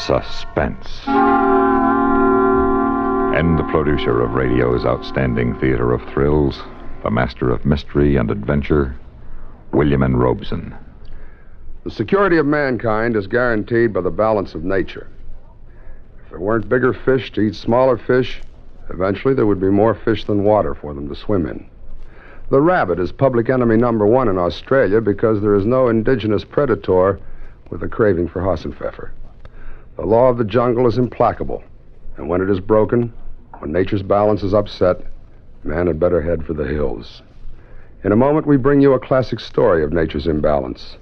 Suspense. And the producer of radio's outstanding theater of thrills, the master of mystery and adventure, William N. Robeson. The security of mankind is guaranteed by the balance of nature. If there weren't bigger fish to eat smaller fish, eventually there would be more fish than water for them to swim in. The rabbit is public enemy number one in Australia because there is no indigenous predator with a craving for Hassenpfeffer. The law of the jungle is implacable, and when it is broken, when nature's balance is upset, man had better head for the hills. In a moment, we bring you a classic story of nature's imbalance.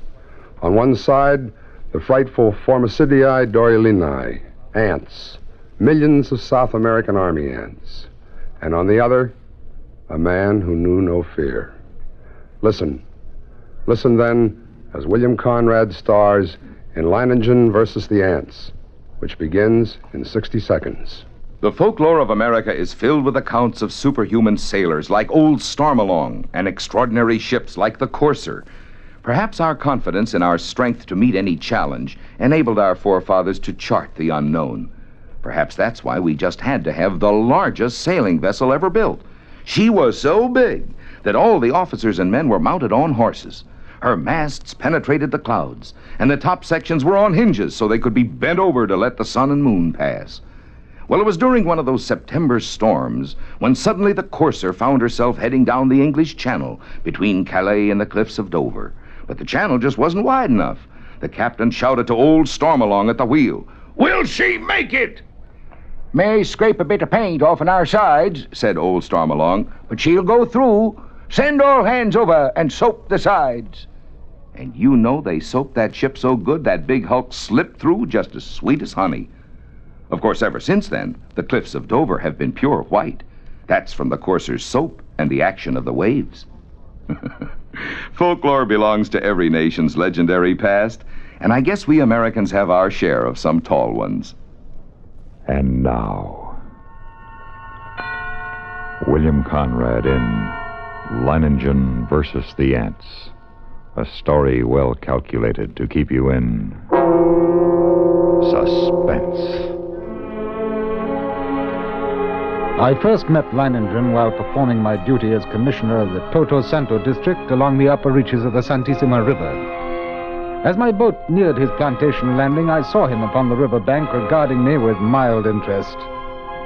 On one side, the frightful Formicidiae doryalinae, ants, millions of South American army ants. And on the other, a man who knew no fear. Listen then, as William Conrad stars in Leiningen versus the Ants, which begins in 60 seconds. The folklore of America is filled with accounts of superhuman sailors like old Stormalong and extraordinary ships like the Coursar. Perhaps our confidence in our strength to meet any challenge enabled our forefathers to chart the unknown. Perhaps that's why we just had to have the largest sailing vessel ever built. She was so big that all the officers and men were mounted on horses. Her masts penetrated the clouds, and the top sections were on hinges so they could be bent over to let the sun and moon pass. Well, it was during one of those September storms when suddenly the Coursar found herself heading down the English Channel between Calais and the cliffs of Dover. But the channel just wasn't wide enough. The captain shouted to old Stormalong at the wheel, "Will she make it?" "May scrape a bit of paint off on our sides," said old Stormalong, "but she'll go through. Send all hands over and soap the sides." And you know they soaped that ship so good that big hulk slipped through just as sweet as honey. Of course, ever since then, the cliffs of Dover have been pure white. That's from the Coursar's soap and the action of the waves. Folklore belongs to every nation's legendary past, and I guess we Americans have our share of some tall ones. And now, William Conrad in Leiningen versus the Ants. A story well calculated to keep you in suspense. I first met Leiningen while performing my duty as commissioner of the Toto Santo district along the upper reaches of the Santissima River. As my boat neared his plantation landing, I saw him upon the river bank regarding me with mild interest.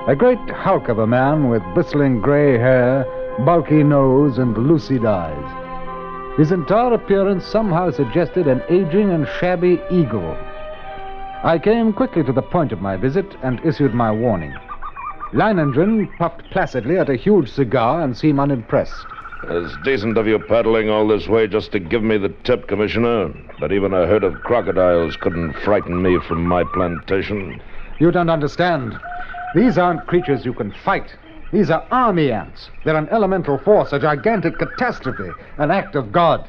A great hulk of a man with bristling gray hair, bulky nose, and lucid eyes. His entire appearance somehow suggested an aging and shabby eagle. I came quickly to the point of my visit and issued my warning. Leiningen puffed placidly at a huge cigar and seemed unimpressed. It's decent of you paddling all this way just to give me the tip, Commissioner. But even a herd of crocodiles couldn't frighten me from my plantation. You don't understand. These aren't creatures you can fight. These are army ants. They're an elemental force, a gigantic catastrophe, an act of God.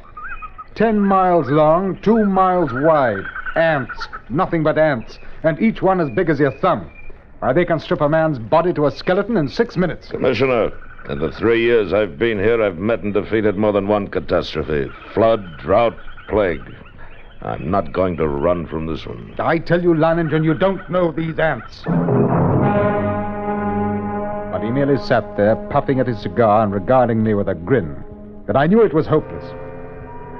10 miles long, 2 miles wide. Ants, nothing but ants, and each one as big as your thumb. Why, they can strip a man's body to a skeleton in 6 minutes. Commissioner, in the 3 years I've been here, I've met and defeated more than one catastrophe. Flood, drought, plague. I'm not going to run from this one. I tell you, Leiningen, you don't know these ants. But he merely sat there, puffing at his cigar and regarding me with a grin. But I knew it was hopeless.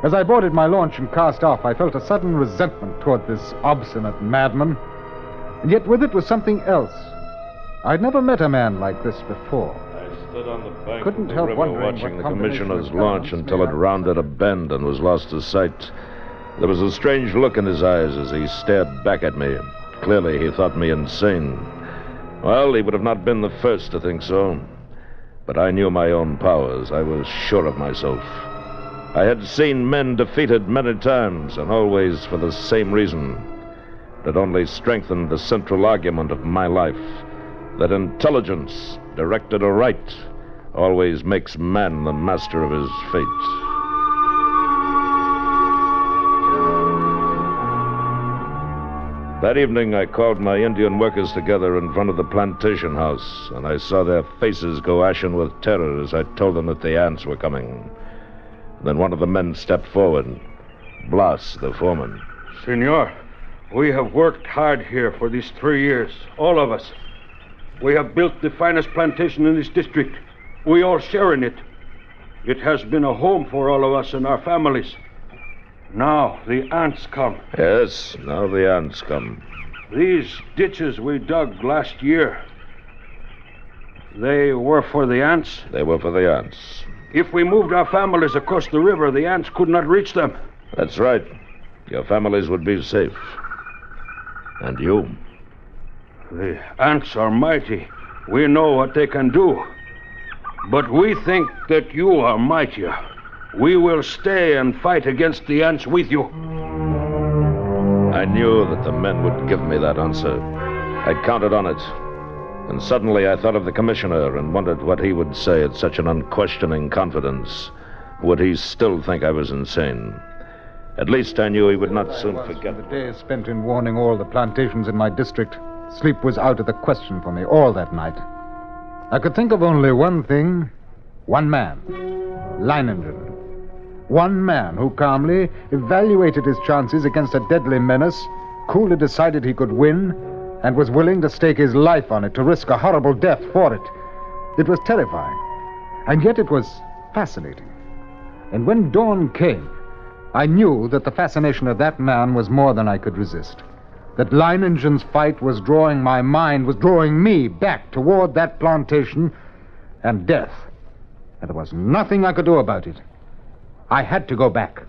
As I boarded my launch and cast off, I felt a sudden resentment toward this obstinate madman. And yet with it was something else. I'd never met a man like this before. I stood on the bank Couldn't of the help river wondering watching what the combination commissioner's of launch talents until it may I rounded a bend and was lost to sight. There was a strange look in his eyes as he stared back at me. Clearly, he thought me insane. Well, he would have not been the first to think so. But I knew my own powers. I was sure of myself. I had seen men defeated many times, and always for the same reason. That only strengthened the central argument of my life. That intelligence, directed aright, always makes man the master of his fate. That evening, I called my Indian workers together in front of the plantation house, and I saw their faces go ashen with terror as I told them that the ants were coming. Then one of the men stepped forward. Blas, the foreman. Senor, We have worked hard here for these 3 years, all of us. We have built the finest plantation in this district. We all share in it. It has been a home for all of us and our families. Now the ants come. Yes, now the ants come. These ditches we dug last year, they were for the ants. They were for the ants. If we moved our families across the river, the ants could not reach them. That's right. Your families would be safe. And you? The ants are mighty. We know what they can do. But we think that you are mightier. We will stay and fight against the ants with you. I knew that the men would give me that answer. I'd counted on it. And suddenly I thought of the commissioner and wondered what he would say at such an unquestioning confidence. Would he still think I was insane? At least I knew he would not soon forget. The days spent in warning all the plantations in my district, sleep was out of the question for me all that night. I could think of only one thing, one man, Leiningen. One man who calmly evaluated his chances against a deadly menace, coolly decided he could win, and was willing to stake his life on it, to risk a horrible death for it. It was terrifying, and yet it was fascinating. And when dawn came, I knew that the fascination of that man was more than I could resist. That Leiningen's fight was drawing my mind, was drawing me back toward that plantation and death. And there was nothing I could do about it. I had to go back.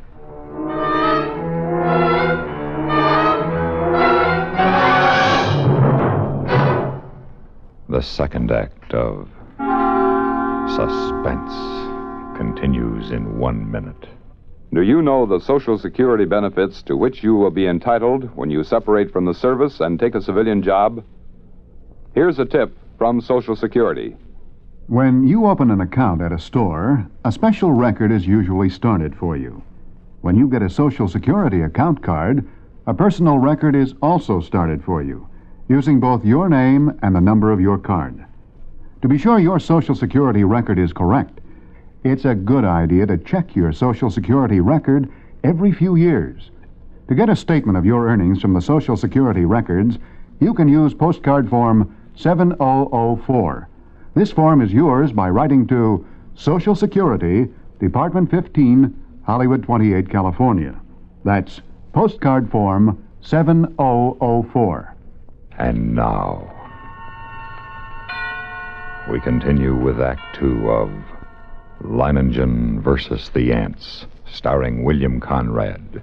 The second act of Suspense continues in 1 minute. Do you know the Social Security benefits to which you will be entitled when you separate from the service and take a civilian job? Here's a tip from Social Security. When you open an account at a store, a special record is usually started for you. When you get a Social Security account card, a personal record is also started for you, using both your name and the number of your card. To be sure your Social Security record is correct, it's a good idea to check your Social Security record every few years. To get a statement of your earnings from the Social Security records, you can use postcard form 7004. This form is yours by writing to Social Security, Department 15, Hollywood 28, California. That's postcard form 7004. And now, we continue with Act 2 of Leiningen versus the Ants, starring William Conrad.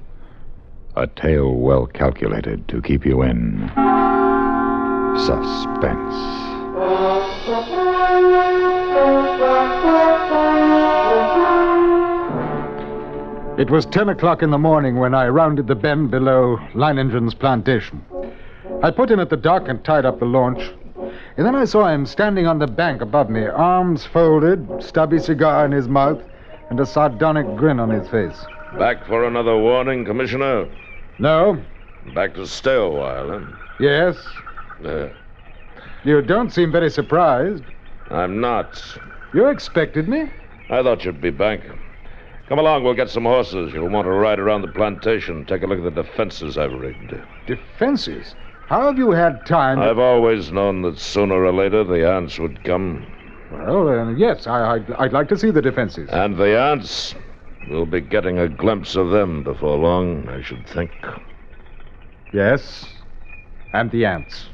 A tale well calculated to keep you in suspense. It was 10 o'clock in the morning when I rounded the bend below Leiningen's plantation. I put him at the dock and tied up the launch. And then I saw him standing on the bank above me, arms folded, stubby cigar in his mouth, and a sardonic grin on his face. Back for another warning, Commissioner? No? Back to stay a while, huh? Yes? You don't seem very surprised. I'm not. You expected me? I thought you'd be back. Come along, we'll get some horses. You'll want to ride around the plantation, take a look at the defenses I've rigged. Defenses? How have you had time to... I've always known that sooner or later the ants would come. Well, yes, I'd like to see the defenses. And the ants? We'll be getting a glimpse of them before long, I should think. Yes, and the ants.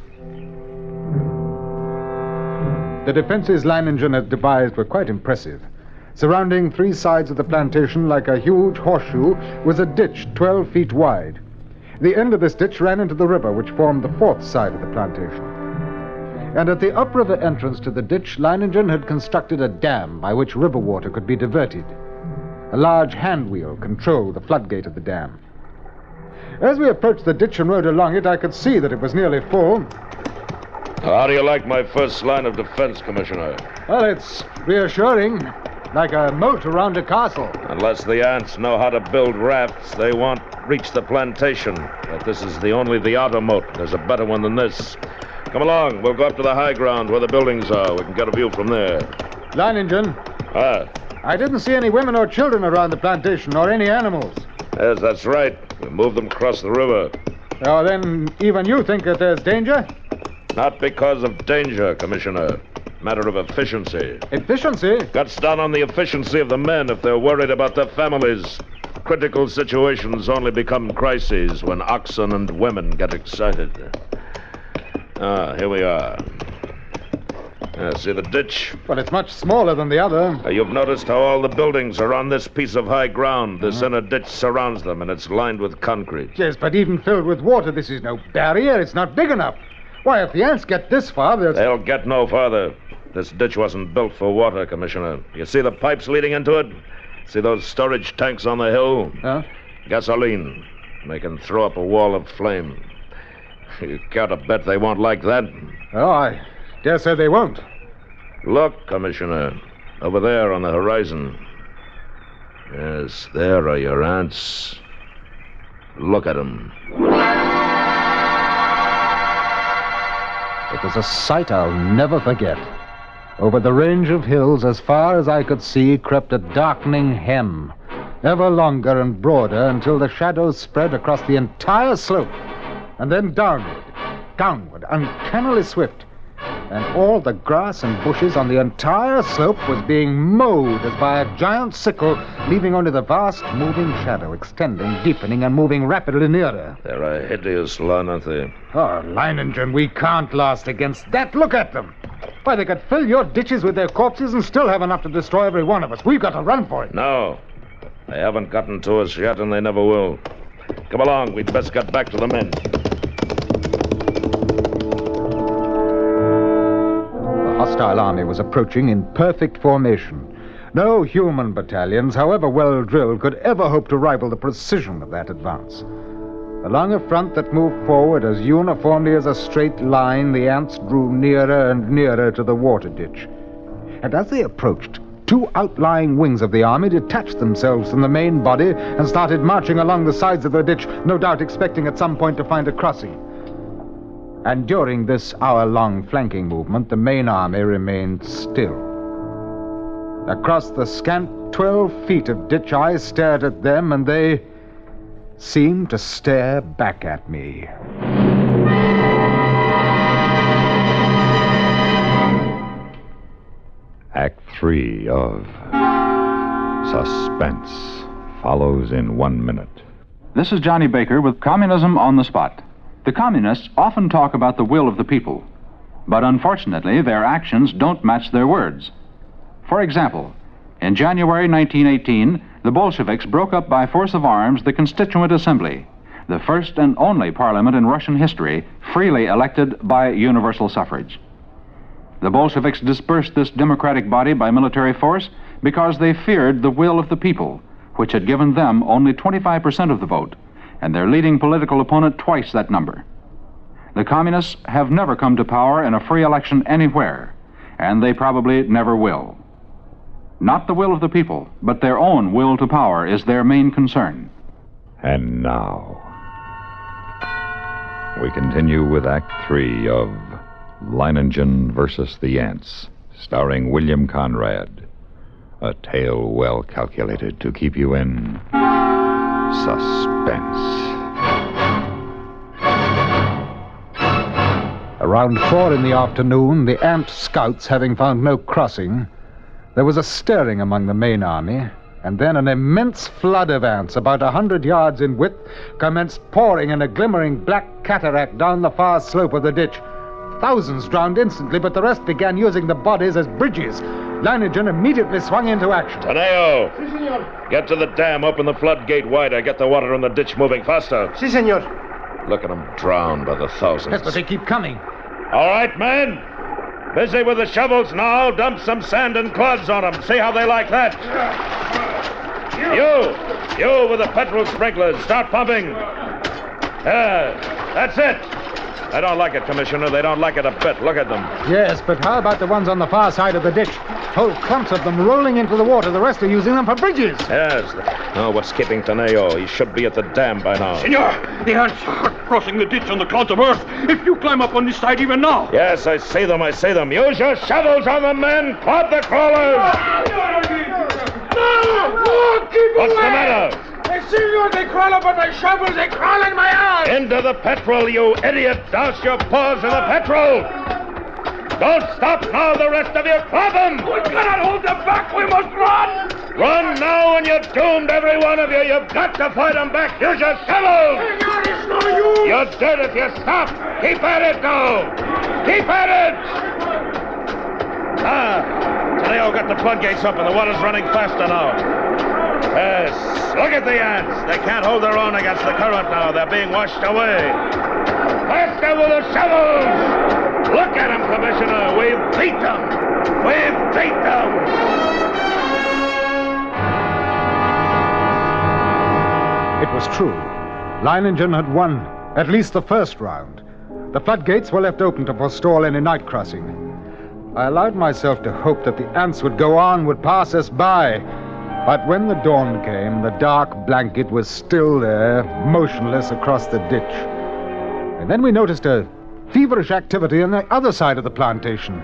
The defenses Leiningen had devised were quite impressive. Surrounding 3 sides of the plantation like a huge horseshoe was a ditch 12 feet wide. The end of this ditch ran into the river, which formed the 4th side of the plantation. And at the upriver entrance to the ditch, Leiningen had constructed a dam by which river water could be diverted. A large hand wheel controlled the floodgate of the dam. As we approached the ditch and rode along it, I could see that it was nearly full. How do you like my first line of defense, Commissioner? Well, it's reassuring. Like a moat around a castle. Unless the ants know how to build rafts, they won't reach the plantation. But this is the outer moat. There's a better one than this. Come along, we'll go up to the high ground where the buildings are. We can get a view from there. Leiningen. I didn't see any women or children around the plantation, or any animals. Yes, that's right. We moved them across the river. Oh, then even you think that there's danger? Not because of danger, Commissioner. Matter of efficiency. Efficiency? Cuts down on the efficiency of the men if they're worried about their families. Critical situations only become crises when oxen and women get excited. Here we are. See the ditch? Well, it's much smaller than the other. You've noticed how all the buildings are on this piece of high ground. This inner ditch surrounds them, and it's lined with concrete. Yes, but even filled with water, this is no barrier. It's not big enough. Why, if the ants get this far, They'll get no farther. This ditch wasn't built for water, Commissioner. You see the pipes leading into it? See those storage tanks on the hill? Huh? Gasoline. They can throw up a wall of flame. You care to bet they won't like that? Oh, I dare say they won't. Look, Commissioner. Over there on the horizon. Yes, there are your ants. Look at them. It was a sight I'll never forget. Over the range of hills, as far as I could see, crept a darkening hem, ever longer and broader until the shadows spread across the entire slope, and then downward, uncannily swift. And all the grass and bushes on the entire slope was being mowed as by a giant sickle, leaving only the vast moving shadow, extending, deepening, and moving rapidly nearer. They're a hideous lot, aren't they? Oh, Leiningen, we can't last against that. Look at them. Why, they could fill your ditches with their corpses and still have enough to destroy every one of us. We've got to run for it. No. They haven't gotten to us yet, and they never will. Come along. We'd best get back to the men. The hostile army was approaching in perfect formation. No human battalions, however well drilled, could ever hope to rival the precision of that advance. Along a front that moved forward as uniformly as a straight line, the ants drew nearer and nearer to the water ditch. And as they approached, two outlying wings of the army detached themselves from the main body and started marching along the sides of the ditch, no doubt expecting at some point to find a crossing. And during this hour-long flanking movement, the main army remained still. Across the scant 12 feet of ditch, I stared at them, and they seemed to stare back at me. Act 3 of Suspense follows in 1 minute. This is Johnny Baker with Communism on the Spot. The communists often talk about the will of the people, but unfortunately their actions don't match their words. For example, in January 1918, the Bolsheviks broke up by force of arms the Constituent Assembly, the first and only parliament in Russian history freely elected by universal suffrage. The Bolsheviks dispersed this democratic body by military force because they feared the will of the people, which had given them only 25% of the vote, and their leading political opponent twice that number. The communists have never come to power in a free election anywhere, and they probably never will. Not the will of the people, but their own will to power is their main concern. And now, we continue with Act 3 of Leiningen versus the Ants, starring William Conrad. A tale well calculated to keep you in suspense. Around 4 in the afternoon, the ant scouts having found no crossing, there was a stirring among the main army, and then an immense flood of ants, about 100 yards in width, commenced pouring in a glimmering black cataract down the far slope of the ditch. Thousands drowned instantly, but the rest began using the bodies as bridges. Leiningen immediately swung into action. Taneo! Get to the dam, open the floodgate wider, get the water in the ditch moving faster. Si, senor. Look at them drown by the thousands. Yes, but they keep coming. All right, men. Busy with the shovels now. Dump some sand and clods on them. See how they like that. You with the petrol sprinklers. Start pumping. That's it. They don't like it, Commissioner. They don't like it a bit. Look at them. Yes, but how about the ones on the far side of the ditch? Whole clumps of them rolling into the water. The rest are using them for bridges. Yes. Oh, what's keeping Taneo? He should be at the dam by now. Senor, the ants are crossing the ditch on the clouds of earth. If you climb up on this side even now. Yes, I see them. Use your shovels on the men. Clod the crawlers. No, keep What's away. the matter? Senor, they crawl up on my shovels. They crawl in my arms. ants! Into the petrol, you idiot! Douse your paws in the petrol! Don't stop now, the rest of you! Club them! We cannot hold them back! We must run! Run now, and you're doomed, every one of you! You've got to fight them back! Use your shovels! It's no use! You're dead if you stop! Keep at it now! Keep at it! Leo got the floodgates up and the water's running faster now. Yes, look at the ants. They can't hold their own against the current now. They're being washed away. Faster with the shovels! Look at them, Commissioner. We've beat them. We've beat them. It was true. Leiningen had won at least the first round. The floodgates were left open to forestall any night crossing. I allowed myself to hope that the ants would go on, would pass us by. But when the dawn came, the dark blanket was still there, motionless across the ditch. And then we noticed a feverish activity on the other side of the plantation.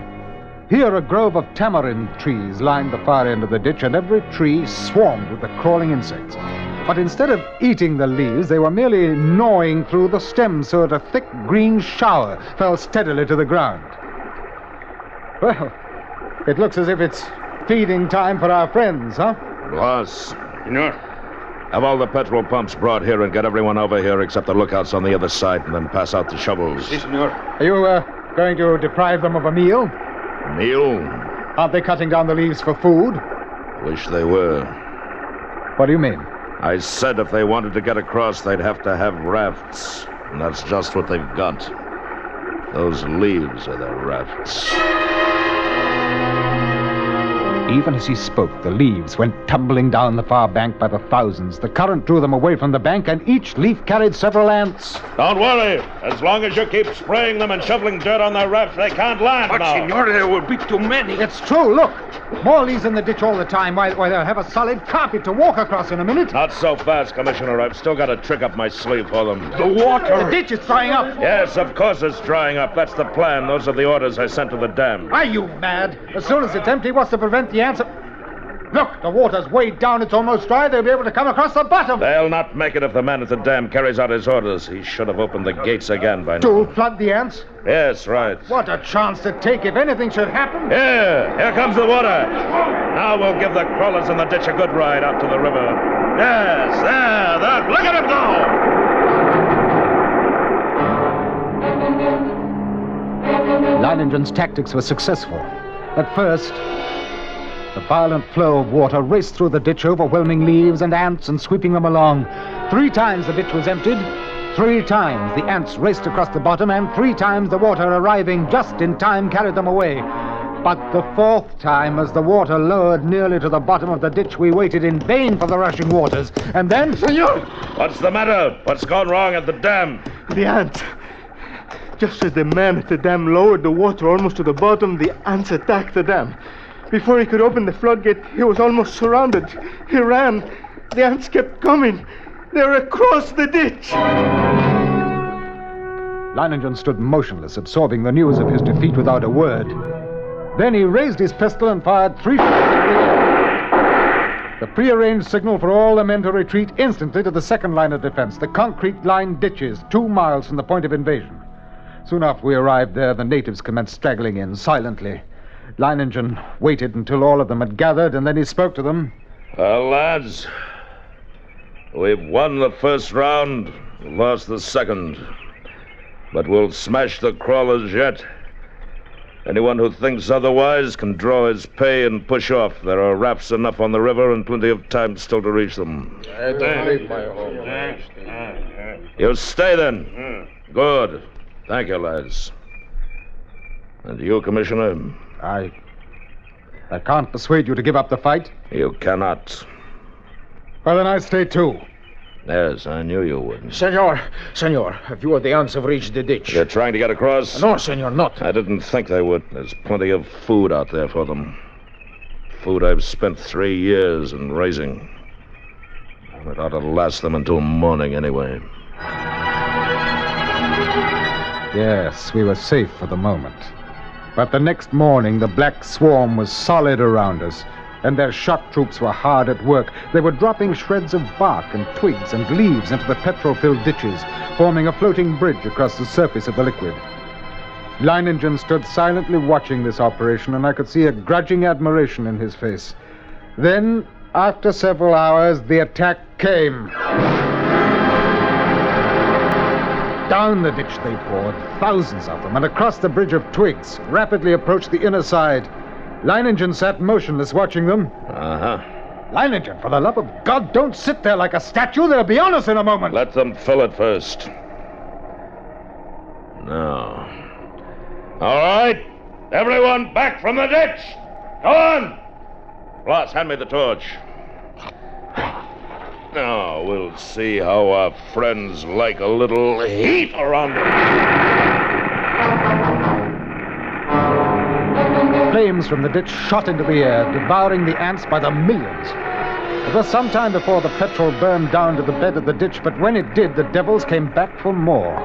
Here, a grove of tamarind trees lined the far end of the ditch, and every tree swarmed with the crawling insects. But instead of eating the leaves, they were merely gnawing through the stems so that a thick green shower fell steadily to the ground. Well, it looks as if it's feeding time for our friends, huh? Boss. Senor. Have all the petrol pumps brought here and get everyone over here except the lookouts on the other side, and then pass out the shovels. Si, senor. Are you, going to deprive them of a meal? Meal? Aren't they cutting down the leaves for food? Wish they were. What do you mean? I said if they wanted to get across, they'd have to have rafts. And that's just what they've got. Those leaves are their rafts. Even as he spoke, the leaves went tumbling down the far bank by the thousands. The current drew them away from the bank, and each leaf carried several ants. Don't worry. As long as you keep spraying them and shoveling dirt on their rafts, they can't land But, now. senor, there will be too many. It's true, look. More leaves in the ditch all the time, while they'll have a solid carpet to walk across in a minute. Not so fast, Commissioner. I've still got a trick up my sleeve for them. The water. The ditch is drying up. Yes, of course it's drying up. That's the plan. Those are the orders I sent to the dam. Are you mad? As soon as it's empty, what's to prevent the ants? Look, the water's way down. It's almost dry. They'll be able to come across the bottom. They'll not make it if the man at the dam carries out his orders. He should have opened the gates again by now. To flood the ants? Yes, right. What a chance to take if anything should happen. Here comes the water. Now we'll give the crawlers in the ditch a good ride out to the river. Yes, there. Look at him go. Leiningen's tactics were successful. At first, the violent flow of water raced through the ditch, overwhelming leaves and ants and sweeping them along. 3 times the ditch was emptied. 3 times the ants raced across the bottom, and 3 times the water, arriving just in time, carried them away. But the 4th time, as the water lowered nearly to the bottom of the ditch, we waited in vain for the rushing waters. And then... Senor! What's the matter? What's gone wrong at the dam? The ants. Just as the man at the dam lowered the water almost to the bottom, the ants attacked the dam. Before he could open the floodgate, he was almost surrounded. He ran. The ants kept coming. They were across the ditch. Leiningen stood motionless, absorbing the news of his defeat without a word. Then he raised his pistol and fired 3 shots into the air. The prearranged signal for all the men to retreat instantly to the second line of defense, the concrete-lined ditches 2 miles from the point of invasion. Soon after we arrived there, the natives commenced straggling in, silently. Leiningen waited until all of them had gathered, and then he spoke to them. Well, lads, we've won the first round, lost the second. But we'll smash the crawlers yet. Anyone who thinks otherwise can draw his pay and push off. There are rafts enough on the river and plenty of time still to reach them. You stay then. Good. Thank you, lads. And you, Commissioner? I can't persuade you to give up the fight. You cannot. Well, then I stay too. Yes, I knew you would. Senor, a few of the ants have reached the ditch. They're trying to get across? No, senor, not. I didn't think they would. There's plenty of food out there for them. Food I've spent 3 years in raising. It ought to last them until morning anyway. Yes, we were safe for the moment. But the next morning, the black swarm was solid around us. and their shock troops were hard at work. They were dropping shreds of bark and twigs and leaves into the petrol-filled ditches, forming a floating bridge across the surface of the liquid. Leiningen stood silently watching this operation, and I could see a grudging admiration in his face. Then, after several hours, the attack came. Down the ditch they poured, thousands of them, and across the bridge of twigs, rapidly approached the inner side. Leiningen sat motionless watching them. Leiningen, for the love of God, don't sit there like a statue. They'll be on us in a moment. Let them fill it first. Now. All right. Everyone back from the ditch. Go on. Ross, hand me the torch. Now, we'll see how our friends like a little heat around them. Flames from the ditch shot into the air, devouring the ants by the millions. It was some time before the petrol burned down to the bed of the ditch, but when it did, the devils came back for more.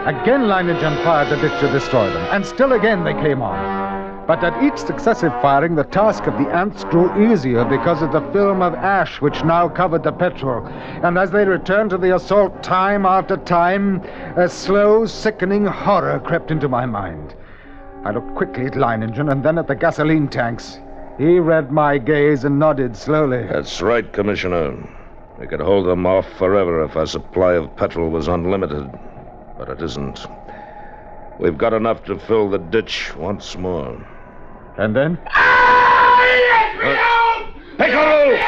Again Leiningen fired the ditch to destroy them, and still again they came on. But at each successive firing, the task of the ants grew easier because of the film of ash which now covered the petrol. And as they returned to the assault time after time, a slow, sickening horror crept into my mind. I looked quickly at Leiningen and then at the gasoline tanks. He read my gaze and nodded slowly. That's right, Commissioner. We could hold them off forever if our supply of petrol was unlimited. But it isn't. We've got enough to fill the ditch once more. And then? Piccolo!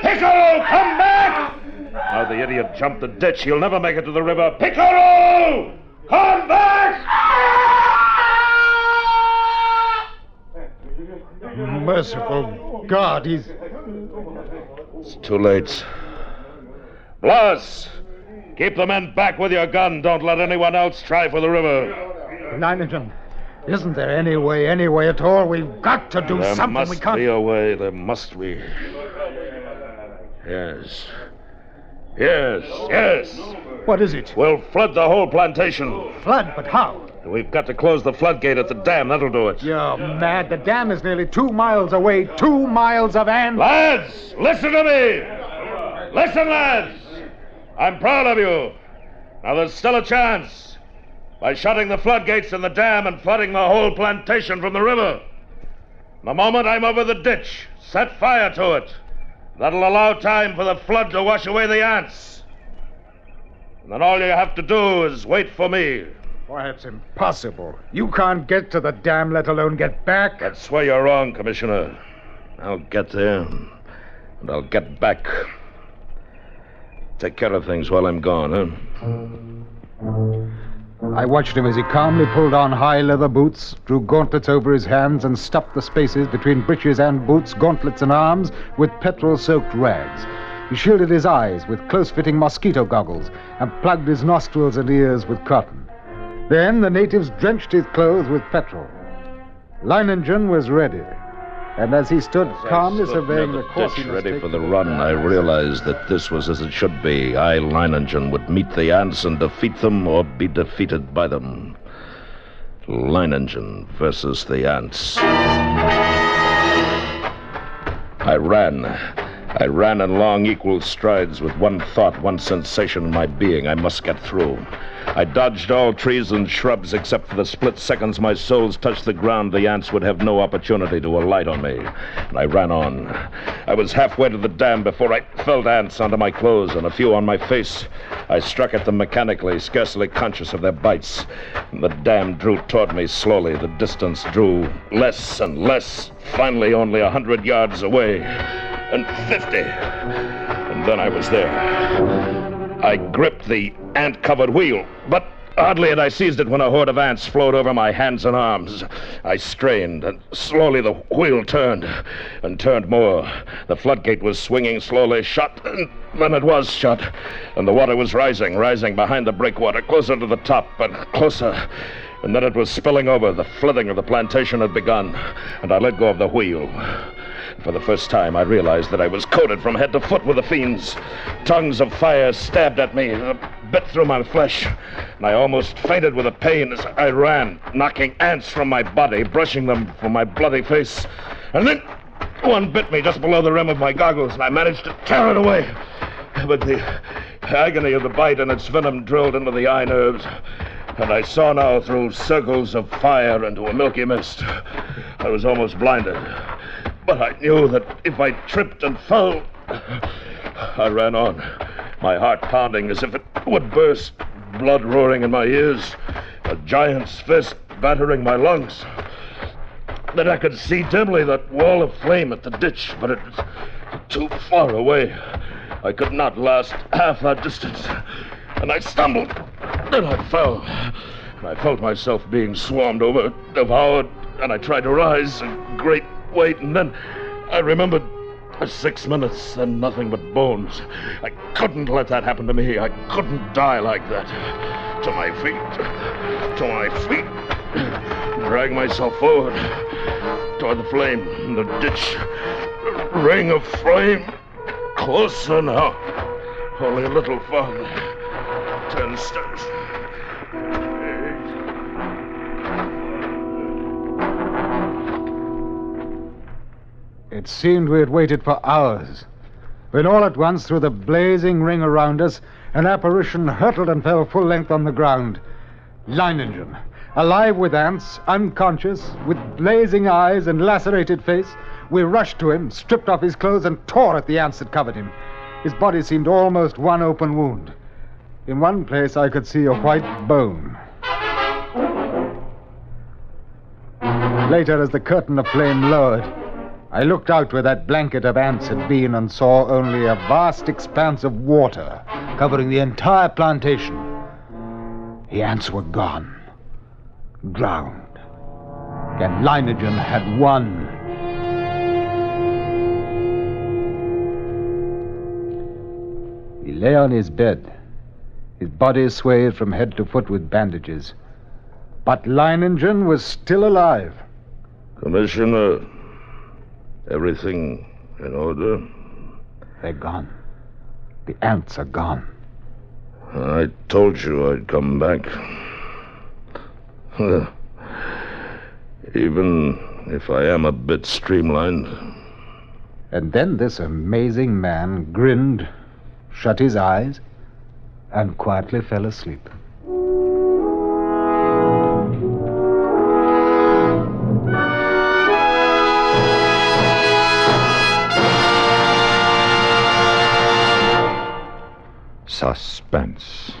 Piccolo, come back! Now the idiot jumped the ditch. He'll never make it to the river. Piccolo! Come back! Merciful God, he's... It's too late. Blas! Keep the men back with your gun. Don't let anyone else try for the river. Leiningen, isn't there any way at all? We've got to do something. We can't... There must be a way. There must be. Yes. Yes. What is it? We'll flood the whole plantation. Flood? But how? We've got to close the floodgate at the dam. That'll do it. You're mad. The dam is nearly 2 miles away. 2 miles of ants. Lads, listen to me. Listen, lads. I'm proud of you. Now there's still a chance. By shutting the floodgates in the dam and flooding the whole plantation from the river. The moment I'm over the ditch, set fire to it. That'll allow time for the flood to wash away the ants. And then all you have to do is wait for me. Why, it's impossible. You can't get to the dam, let alone get back. That's where you're wrong, Commissioner. I'll get there, and I'll get back. Take care of things while I'm gone, huh? I watched him as he calmly pulled on high leather boots, drew gauntlets over his hands, and stuffed the spaces between breeches and boots, gauntlets and arms, with petrol-soaked rags. He shielded his eyes with close-fitting mosquito goggles and plugged his nostrils and ears with cotton. Then the natives drenched his clothes with petrol. Leiningen was ready, and as he stood calmly surveying the course he must ready take for the run, I realized that this was as it should be. I, Leiningen, would meet the ants and defeat them or be defeated by them. Leiningen versus the ants. I ran in long, equal strides with one thought, one sensation in my being. I must get through. I dodged all trees and shrubs except for the split seconds my soles touched the ground. The ants would have no opportunity to alight on me. And I ran on. I was halfway to the dam before I felt ants onto my clothes and a few on my face. I struck at them mechanically, scarcely conscious of their bites. And the dam drew toward me slowly. The distance drew less and less. Finally, only 100 yards away. And 50. And then I was there. I gripped the ant-covered wheel, but hardly had I seized it when a horde of ants flowed over my hands and arms. I strained, and slowly the wheel turned, and turned more. The floodgate was swinging slowly shut, and then it was shut, and the water was rising behind the breakwater, closer to the top, and closer. And then it was spilling over. The flooding of the plantation had begun, and I let go of the wheel. For the first time, I realized that I was coated from head to foot with the fiends. Tongues of fire stabbed at me, bit through my flesh, and I almost fainted with the pain as I ran, knocking ants from my body, brushing them from my bloody face. And then, One bit me just below the rim of my goggles, and I managed to tear it away. But the agony of the bite and its venom drilled into the eye nerves, and I saw now through circles of fire into a milky mist. I was almost blinded, but I knew that if I tripped and fell... I ran on, my heart pounding as if it would burst, blood roaring in my ears, a giant's fist battering my lungs. Then I could see dimly that wall of flame at the ditch, but it was too far away. I could not last half that distance, and I stumbled. Then I fell, and I felt myself being swarmed over, devoured, and I tried to rise, a great weight, and then I remembered 6 minutes and nothing but bones. I couldn't let that happen to me. I couldn't die like that. To my feet. Drag myself forward toward the flame, the ditch, ring of flame. Closer now. Only a little farther. 10 steps. 8. It seemed we had waited for hours, when all at once, through the blazing ring around us, an apparition hurtled and fell full length on the ground. Leiningen, alive with ants, unconscious, with blazing eyes and lacerated face. We rushed to him, stripped off his clothes, and tore at the ants that covered him. His body seemed almost one open wound. In one place I could see a white bone. Later, as the curtain of flame lowered, I looked out where that blanket of ants had been and saw only a vast expanse of water covering the entire plantation. The ants were gone, drowned, and Leiningen had won. He lay on his bed, his body swathed from head to foot with bandages. But Leiningen was still alive. Commissioner, everything in order? They're gone. The ants are gone. I told you I'd come back. Even if I am a bit streamlined. And then this amazing man grinned, shut his eyes, and quietly fell asleep. Suspense,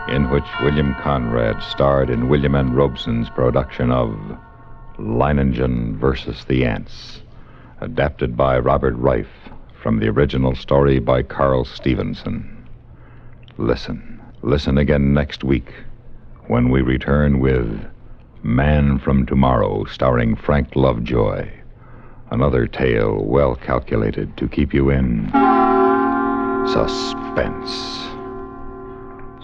in which William Conrad starred in William N. Robeson's production of Leiningen versus the Ants, adapted by Robert Reif from the original story by Carl Stevenson. Listen again next week when we return with Man from Tomorrow, starring Frank Lovejoy. Another tale well calculated to keep you in suspense.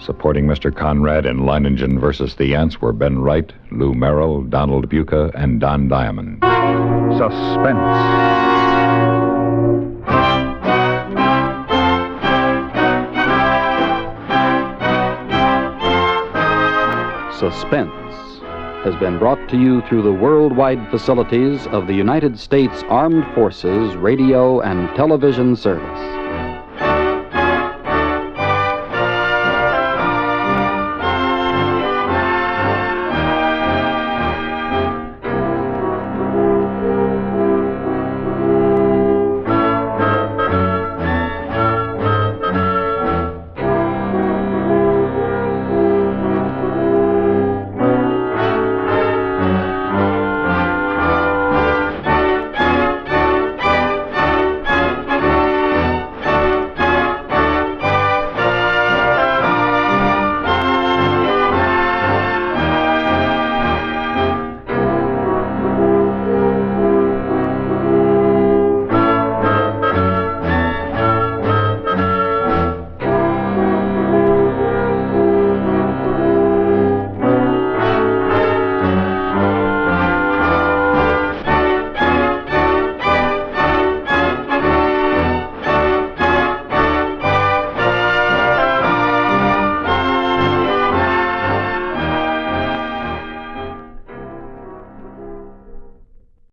Supporting Mr. Conrad in Leiningen versus the Ants were Ben Wright, Lou Merrill, Donald Buca, and Don Diamond. Suspense. Suspense has been brought to you through the worldwide facilities of the United States Armed Forces Radio and Television Service.